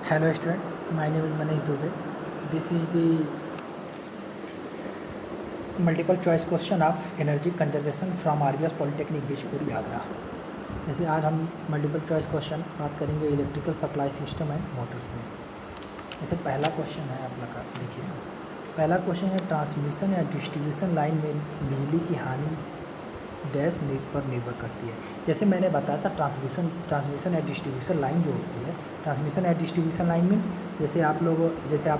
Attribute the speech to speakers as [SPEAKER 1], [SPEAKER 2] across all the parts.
[SPEAKER 1] Hello student, my name is Manish Dubey. This is the multiple choice question of energy conservation from RBS Polytechnic बिशपुरी Agra. जैसे आज हम multiple choice question बात करेंगे electrical supply system and Motors में। जैसे पहला question है आप लोग का, देखिए पहला क्वेश्चन है ट्रांसमिशन या डिस्ट्रीब्यूशन लाइन में बिजली की हानि डैश पर निर्भर करती है। जैसे मैंने बताया था ट्रांसमिशन या डिस्ट्रीब्यूशन लाइन जो होती है, ट्रांसमिशन या डिस्ट्रीब्यूशन लाइन मीन्स जैसे आप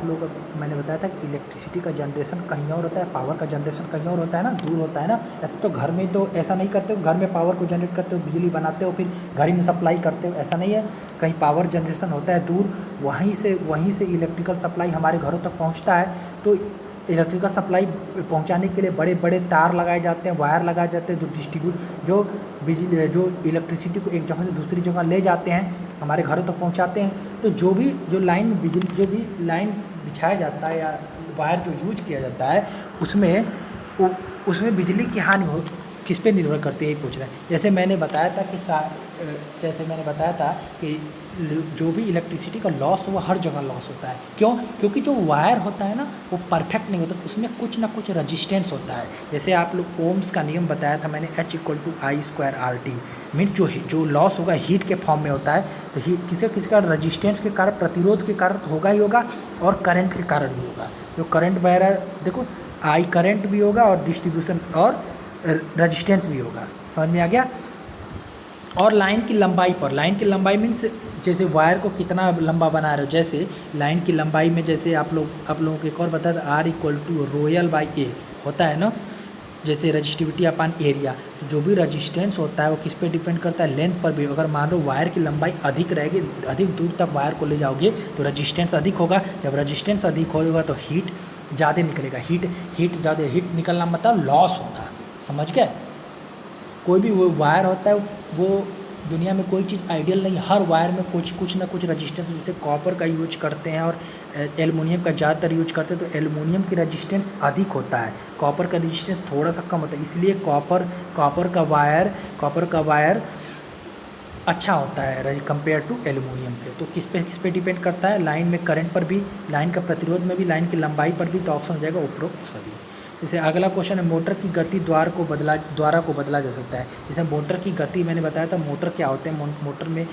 [SPEAKER 1] लोग मैंने बताया था कि इलेक्ट्रिसिटी का जनरेशन कहीं और होता है, पावर का जनरेशन कहीं और होता है ना, दूर होता है ना। ऐसे तो घर में तो ऐसा नहीं करते हो, घर में पावर को जनरेट करते हो, बिजली बनाते हो, फिर घर में सप्लाई करते हो, ऐसा नहीं है। कहीं पावर जनरेशन होता है दूर, वहीं से इलेक्ट्रिकल सप्लाई हमारे घरों तक पहुँचता है। तो इलेक्ट्रिकल सप्लाई पहुंचाने के लिए बड़े बड़े तार लगाए जाते हैं, वायर लगाए जाते हैं, जो इलेक्ट्रिसिटी को एक जगह से दूसरी जगह ले जाते हैं, हमारे घरों तक पहुंचाते हैं। तो जो भी लाइन बिछाया जाता है या वायर जो यूज किया जाता है, उसमें बिजली की हानि हो किस पे निर्भर करती है, यही पूछ रहे हैं। जैसे मैंने बताया था कि जो भी इलेक्ट्रिसिटी का लॉस हो वो हर जगह लॉस होता है। क्यों? क्योंकि जो वायर होता है ना वो परफेक्ट नहीं होता, उसमें कुछ ना कुछ रजिस्टेंस होता है। जैसे आप लोग ओम्स का नियम बताया था मैंने, H=I²RT मीन जो लॉस होगा हीट के फॉर्म में होता है। तो किसी का रजिस्टेंस के कारण, प्रतिरोध के कारण तो होगा ही होगा, और करंट के कारण भी होगा। जो करंट बह रहा है, देखो आई करंट भी होगा और डिस्ट्रीब्यूशन और रजिस्टेंस भी होगा। समझ में आ गया? और लाइन की लंबाई मीन्स जैसे वायर को कितना लंबा बना रहे हो। जैसे लाइन की लंबाई में जैसे आप लोगों को एक और बताया था, R=ρL/A होता है ना। जैसे रजिस्टिविटी अपन एरिया, तो जो भी रजिस्टेंस होता है वो किस पे डिपेंड करता है, लेंथ पर भी। अगर मान लो वायर की लंबाई अधिक रहेगी, अधिक दूर तक वायर को ले जाओगे तो रजिस्टेंस अधिक होगा। जब रजिस्टेंस अधिक होगा तो हीट ज़्यादा निकलेगा। हीट निकलना मतलब लॉस होगा। समझ गए? कोई भी वो वायर होता है, वो दुनिया में कोई चीज़ आइडियल नहीं, हर वायर में कुछ ना कुछ रजिस्टेंस। जैसे कॉपर का यूज करते हैं और एलुमिनियम का ज़्यादातर यूज करते हैं, तो एलुमिनियम की रजिस्टेंस अधिक होता है, कॉपर का रजिस्टेंस थोड़ा सा कम होता है। इसलिए कॉपर का वायर अच्छा होता है कंपेयर टू एलुमिनियम पे। तो किस पे डिपेंड करता है, लाइन में करंट पर भी, लाइन का प्रतिरोध में भी, लाइन की लंबाई पर भी। तो ऑप्शन हो जाएगा उपरोक्त सभी। जैसे अगला क्वेश्चन है मोटर की गति द्वारा को बदला जा सकता है। जैसे मोटर की गति मैंने बताया था, मोटर क्या होते हैं, मोटर में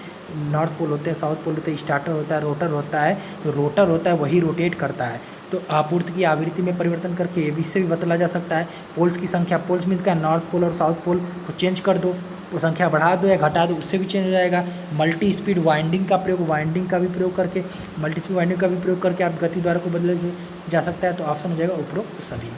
[SPEAKER 1] नॉर्थ पोल होते हैं, साउथ पोल होते हैं, स्टार्टर होता है, रोटर होता है। जो रोटर होता है वही रोटेट करता है। तो आपूर्ति की आवृत्ति में परिवर्तन करके इससे भी बदला जा सकता है। पोल्स की संख्या, पोल्स मीन्स क्या, नॉर्थ पोल और साउथ पोल को चेंज कर दो, वो संख्या बढ़ा दो या घटा दो, उससे भी चेंज हो जाएगा। मल्टी स्पीड वाइंडिंग का भी प्रयोग करके आप गति द्वारा को बदला जा सकता है। तो ऑप्शन हो जाएगा उपरोक्त सभी।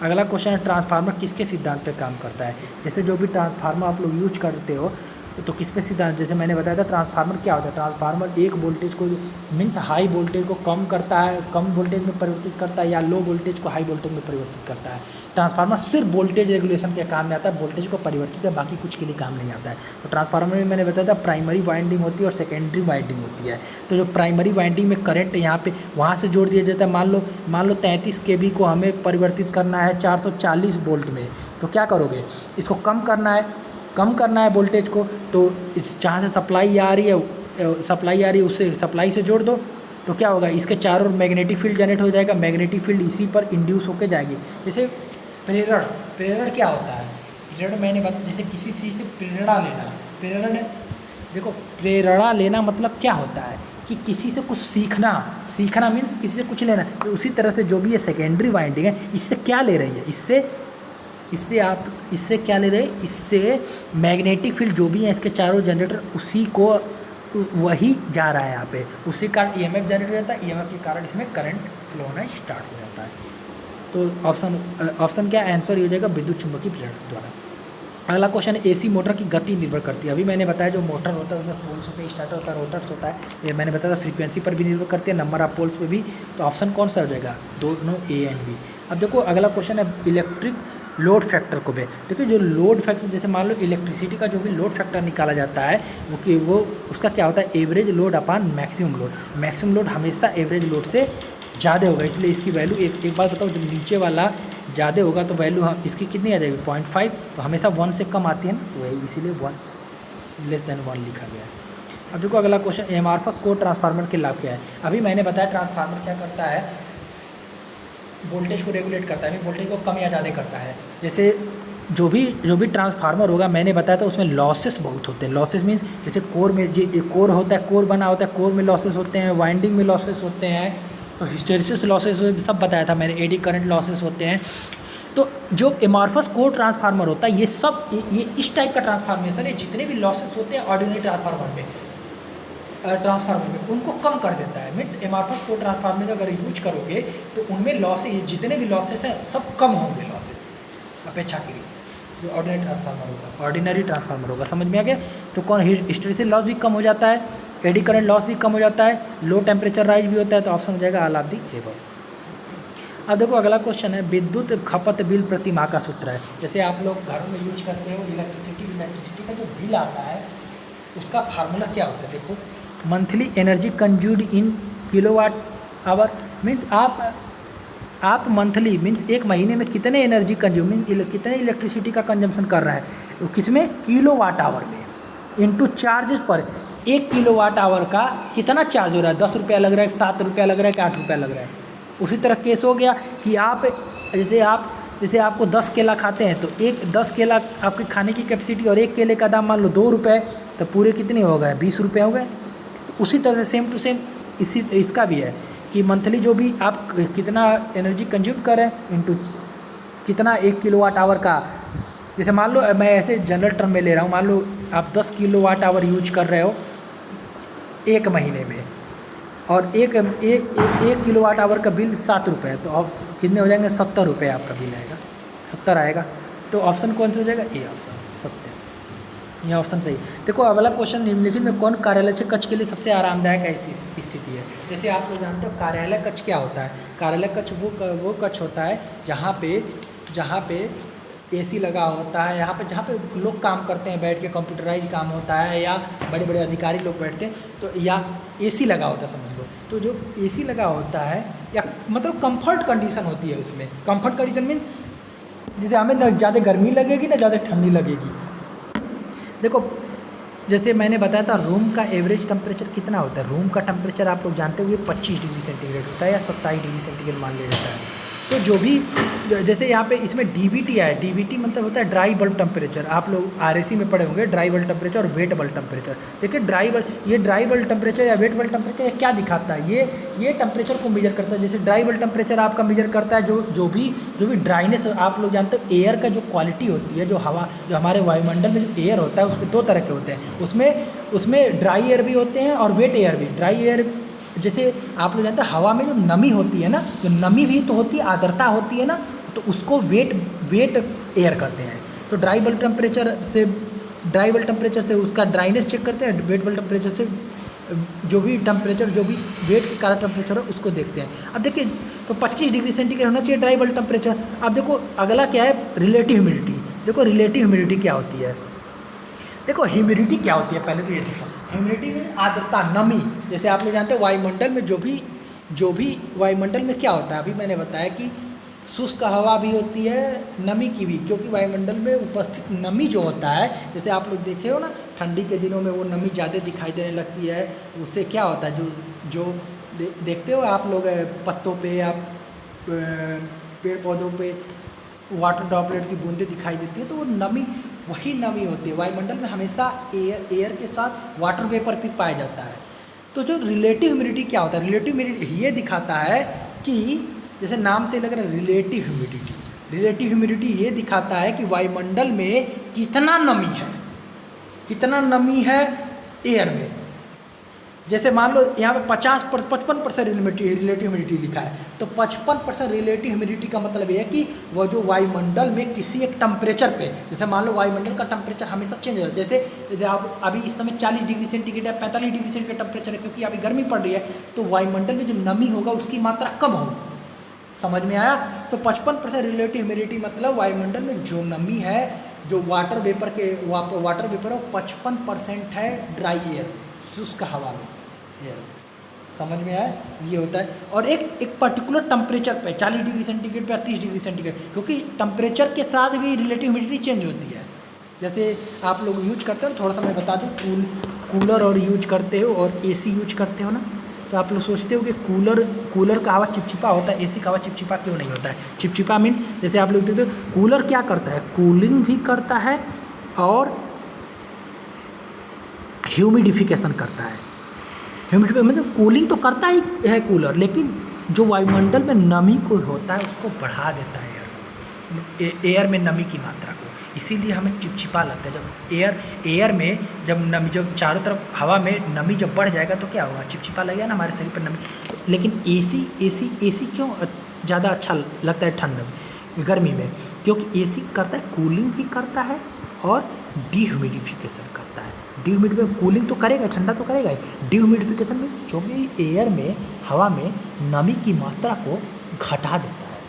[SPEAKER 1] अगला क्वेश्चन है ट्रांसफार्मर किसके सिद्धांत पे काम करता है। जैसे जो भी ट्रांसफार्मर आप लोग यूज करते हो तो किस पे सिद्धांत, जैसे मैंने बताया था ट्रांसफार्मर क्या होता है। ट्रांसफार्मर एक वोल्टेज को मीन्स हाई वोल्टेज को कम करता है, कम वोल्टेज में परिवर्तित करता है, या लो वोल्टेज को हाई वोल्टेज में परिवर्तित करता है। ट्रांसफार्मर सिर्फ वोल्टेज रेगुलेशन के काम में आता है, वोल्टेज को परिवर्तित है, बाकी कुछ के लिए काम नहीं आता है। तो ट्रांसफार्मर में मैंने बताया था प्राइमरी वाइंडिंग होती है और सेकेंडरी वाइंडिंग होती है। तो जो प्राइमरी वाइंडिंग में करंट यहाँ पे वहाँ से जोड़ दिया जाता है। मान लो 33 kV को हमें परिवर्तित करना है 440 वोल्ट में, तो क्या करोगे, इसको कम करना है वोल्टेज को। तो जहाँ से सप्लाई आ रही है उससे सप्लाई से जोड़ दो, तो क्या होगा, इसके चारों ओर मैग्नेटिक फील्ड जनरेट हो जाएगा। मैग्नेटिक फील्ड इसी पर इंड्यूस होकर जाएगी। जैसे प्रेरण क्या होता है, प्रेरण मैंने जैसे किसी चीज़ से प्रेरणा लेना मतलब क्या होता है कि किसी से कुछ सीखना मीन्स किसी से कुछ लेना। तो उसी तरह से जो भी ये सेकेंडरी वाइंडिंग है, इससे क्या ले रही है, इससे क्या ले रहे हैं, इससे मैग्नेटिक फील्ड जो भी है इसके चारों जनरेटर उसी को वही जा रहा है यहाँ पे, उसी कारण EMF जनरेट हो जाता है। EMF के कारण इसमें करंट फ्लो होना स्टार्ट हो जाता है। तो ऑप्शन क्या आंसर हो जाएगा, विद्युत चुम्बकीय प्रेरण द्वारा। अगला क्वेश्चन है AC मोटर की गति निर्भर करती है। अभी मैंने बताया जो मोटर होता है उसमें पोल्स होते हैं, स्टार्टर होता है, रोटर्स होता है। ये मैंने बताया फ्रीक्वेंसी पर भी निर्भर करती है, नंबर ऑफ पोल्स पे भी। तो ऑप्शन कौन सा हो जाएगा, दोनों A एंड B। अब देखो अगला क्वेश्चन है इलेक्ट्रिक लोड फैक्टर को भी। देखिए जो लोड फैक्टर, जैसे मान लो इलेक्ट्रिसिटी का जो भी लोड फैक्टर निकाला जाता है वो उसका क्या होता है, एवरेज लोड अपान मैक्सिमम लोड हमेशा एवरेज लोड से ज़्यादा होगा। इसलिए इसकी वैल्यू एक बात बताओ, जब नीचे वाला ज़्यादा होगा तो वैल्यू इसकी कितनी आ जाएगी, 0.5। तो हमेशा 1 से कम आती है ना, तो वही इसीलिए 1 <1 लिखा गया है। अब देखो अगला क्वेश्चन, एमार्फस कोर ट्रांसफार्मर के लाभ क्या है। अभी मैंने बताया ट्रांसफार्मर क्या करता है, वोल्टेज को रेगुलेट करता है, वोल्टेज को कम या ज़्यादा करता है। जैसे जो भी ट्रांसफार्मर होगा मैंने बताया था उसमें लॉसेस बहुत होते हैं। लॉसेस मीन्स जैसे कोर में जो एक कोर होता है, कोर बना होता है, कोर में लॉसेस होते हैं, वाइंडिंग में लॉसेस होते हैं, तो हिस्टेरिसिस लॉसेस सब बताया था मैंने, एडी करंट लॉसेस होते हैं। तो जो एमार्फस कोर ट्रांसफार्मर होता है ये सब ये इस टाइप का ट्रांसफार्मेशन है, जितने भी लॉसेस होते हैं ऑर्डिनरी ट्रांसफार्मर में उनको कम कर देता है। मीन्स एमार्फस कोर ट्रांसफार्मर अगर यूज करोगे तो उनमें लॉसेस, जितने भी लॉसेस हैं सब कम होंगे लॉसेस अपेक्षाकृत जो ऑर्डिनरी ट्रांसफार्मर होगा। समझ में आ गया। तो कौन हिस्टेरिसिस लॉस भी कम हो जाता है, एडी करंट लॉस भी कम हो जाता है, लो टेम्परेचर राइज भी होता है। तो ऑप्शन हो जाएगा ऑल ऑफ द एबव। अब देखो अगला क्वेश्चन है, विद्युत खपत बिल प्रति माह का सूत्र है। जैसे आप लोग घरों में यूज करते हो इलेक्ट्रिसिटी का जो बिल आता है उसका फार्मूला क्या होता है। देखो monthly energy consumed in kilowatt hour, means आप मंथली मीन्स एक महीने में कितने एनर्जी कंज्यूम कितने इलेक्ट्रिसिटी का कंजम्पशन कर रहा है, किसमें, किलोवाट आवर में, इनटू चार्जेस पर। 1 किलोवाट आवर का कितना चार्ज हो रहा है, 10 रुपया लग रहा है, 7 रुपया लग रहा है कि 8 रुपया लग रहा है। उसी तरह केस हो गया कि जैसे आपको 10 केला खाते हैं तो 10 केला आपके खाने की कैपेसिटी और 1 केले का दाम मान लो 2 रुपये, तो पूरे कितने हो गए, 20 रुपये हो गए। तो उसी तरह से सेम टू सेम इसका भी है कि मंथली जो भी आप कितना एनर्जी कंज्यूम करें इनटू कितना 1 किलोवाट आवर का। जैसे मान लो मैं ऐसे जनरल टर्म में ले रहा हूँ, मान लो आप 10 किलोवाट आवर यूज कर रहे हो एक महीने में और एक किलोवाट आवर का बिल 7 रुपये है, तो आप कितने हो जाएंगे, 70 रुपये आपका बिल आएगा, 70 आएगा। तो ऑप्शन कौन सा हो जाएगा, ए ऑप्शन 70, यह ऑप्शन सही। देखो अगला क्वेश्चन, निम्नलिखित में कौन कार्यालय से कक्ष के लिए सबसे आरामदायक ऐसी स्थिति है। जैसे आप लोग जानते हो कार्यालय कक्ष क्या होता है। कार्यालय कक्ष वो कक्ष होता है जहाँ पे एसी लगा होता है, यहाँ पे जहाँ पे लोग काम करते हैं बैठ के, कंप्यूटराइज काम होता है, या बड़े बड़े अधिकारी लोग बैठते हैं, तो या एसी लगा होता है समझ लो। तो जो एसी लगा होता है या मतलब कंफर्ट कंडीशन होती है, उसमें कंफर्ट कंडीशन मीन जैसे हमें ना ज़्यादा गर्मी लगेगी ना ज़्यादा ठंडी लगेगी। देखो जैसे मैंने बताया था रूम का एवरेज टेम्परेचर कितना होता है। रूम का टेम्परेचर आप लोग जानते हुए 25 डिग्री सेंटीग्रेड होता है या 27 डिग्री सेंटीग्रेड मान लिया जाता है। तो जो भी जैसे यहाँ पे इसमें डीबीटी है, डीबीटी मतलब होता है ड्राई बल्ब टेम्परेचर। आप लोग आरएसी में पढ़े होंगे ड्राई बल्ब टेम्परेचर और वेट बल्ब टेम्परेचर। देखिए ड्राई बल्ब टेम्परेचर या वेट बल्ब टेम्परेचर क्या दिखाता है, ये टेम्परेचर को मेजर करता है। जैसे ड्राई बल्ब टेम्परेचर आपका मेजर करता है जो भी ड्राइनेस, आप लोग जानते हो एयर का जो क्वालिटी होती है, जो हमारे वायुमंडल में जो एयर होता है उसमें 2 तरह के होते हैं। उसमें ड्राई एयर भी होते हैं और वेट एयर भी। ड्राई एयर जैसे आप लोग जानते हैं हवा में जो नमी होती है ना, जो नमी भी तो होती है, आर्द्रता होती है ना, तो उसको वेट एयर कहते हैं। तो ड्राई बल्ब टेम्परेचर से उसका ड्राइनेस चेक करते हैं, वेट बल्ब टेम्परेचर से जो भी वेट के कारण टेम्परेचर है उसको देखते हैं। अब देखिए तो 25 डिग्री सेंटीग्रेड होना चाहिए ड्राई बल्ब टेम्परेचर। अब देखो अगला क्या है, रिलेटिव ह्यूमिडिटी। देखो रिलेटिव ह्यूमिडिटी क्या होती है, देखो ह्यूमिडिटी क्या होती है पहले तो ये देखो। ह्यूमिडिटी में आर्द्रता, नमी। जैसे आप लोग जानते हैं वायुमंडल में जो भी वायुमंडल में क्या होता है, अभी मैंने बताया कि शुष्क हवा भी होती है, नमी की भी, क्योंकि वायुमंडल में उपस्थित नमी जो होता है, जैसे आप लोग देखे हो ना ठंडी के दिनों में वो नमी ज़्यादा दिखाई देने लगती है। उससे क्या होता है, जो देखते हो आप लोग पत्तों पे या पेड़ पौधों पे वाटर ड्रॉपलेट की बूंदें दिखाई देती है, तो वो नमी वही नमी होती है। वायुमंडल में हमेशा एयर के साथ वाटर वेपर भी पाया जाता है। तो जो रिलेटिव ह्यूमिडिटी क्या होता है, रिलेटिव ह्यूमिडिटी ये दिखाता है कि जैसे नाम से लग रहा है रिलेटिव ह्यूमिडिटी ये दिखाता है कि वायुमंडल में कितना नमी है एयर में। जैसे मान लो यहाँ पे 55% रिलेटिव ह्यूमिडिटी लिखा है, तो 55% रिलेटिव ह्यूमिडिटी का मतलब ये है कि वो जो वायुमंडल में किसी एक टेम्परेचर पे, जैसे मान लो वायुमंडल का टेम्परेचर हमेशा चेंज हो जाता है। जैसे आप अभी इस समय 40 डिग्री सेंटीग्रेड या 45 डिग्री सेंटीग्रेड टेम्परेचर है, क्योंकि अभी गर्मी पड़ रही है, तो वायुमंडल में जो नमी होगा उसकी मात्रा कम होगी। समझ में आया। तो 55% रिलेटिव ह्यूमिडिटी मतलब वायुमंडल में जो नमी है, जो वाटर वेपर है, 55% है ड्राई एयर, शुष्क हवा में एयर। समझ में आया, ये होता है। और एक पर्टिकुलर टेम्परेचर पे 40 डिग्री सेंटीग्रेड पे 30 डिग्री सेंटीग्रेड, क्योंकि टेम्परेचर के साथ भी रिलेटिव ह्यूमिडिटी चेंज होती है। जैसे आप लोग यूज करते हैं, थोड़ा सा मैं बता दूँ, कूलर और यूज करते हो और एसी यूज करते हो ना, तो आप लोग सोचते हो कि कूलर का हवा चिपचिपा होता है, एसी का हवा चिपचिपा क्यों नहीं होता है। चिपचिपा मीन्स जैसे आप लोग देखते हो कूलर क्या करता है, कूलिंग भी करता है और ह्यूमिडिफिकेशन करता है। ह्यूमिडिफिकेशन मतलब कूलिंग तो करता ही है कूलर, लेकिन जो वायुमंडल में नमी को होता है उसको बढ़ा देता है एयर में नमी की मात्रा को, इसीलिए हमें चिपचिपा लगता है। जब एयर में जब चारों तरफ हवा में नमी जब बढ़ जाएगा तो क्या होगा, चिपचिपा लगेगा ना हमारे शरीर पर नमी। लेकिन एसी क्यों ज़्यादा अच्छा लगता है ठंड में, गर्मी में, क्योंकि एसी करता है कूलिंग भी करता है और डीह्यूमिडिफिकेशन करता है। डीह्यूमिडिफिकेशन कूलिंग तो करेगा, ठंडा तो करेगा ही। डीह्यूमिडिफिकेशन में जो भी एयर में हवा में नमी की मात्रा को घटा देता है,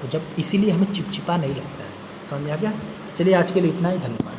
[SPEAKER 1] तो जब इसीलिए हमें चिपचिपा नहीं लगता है। समझ में आ गया। चलिए आज के लिए इतना ही, धन्यवाद।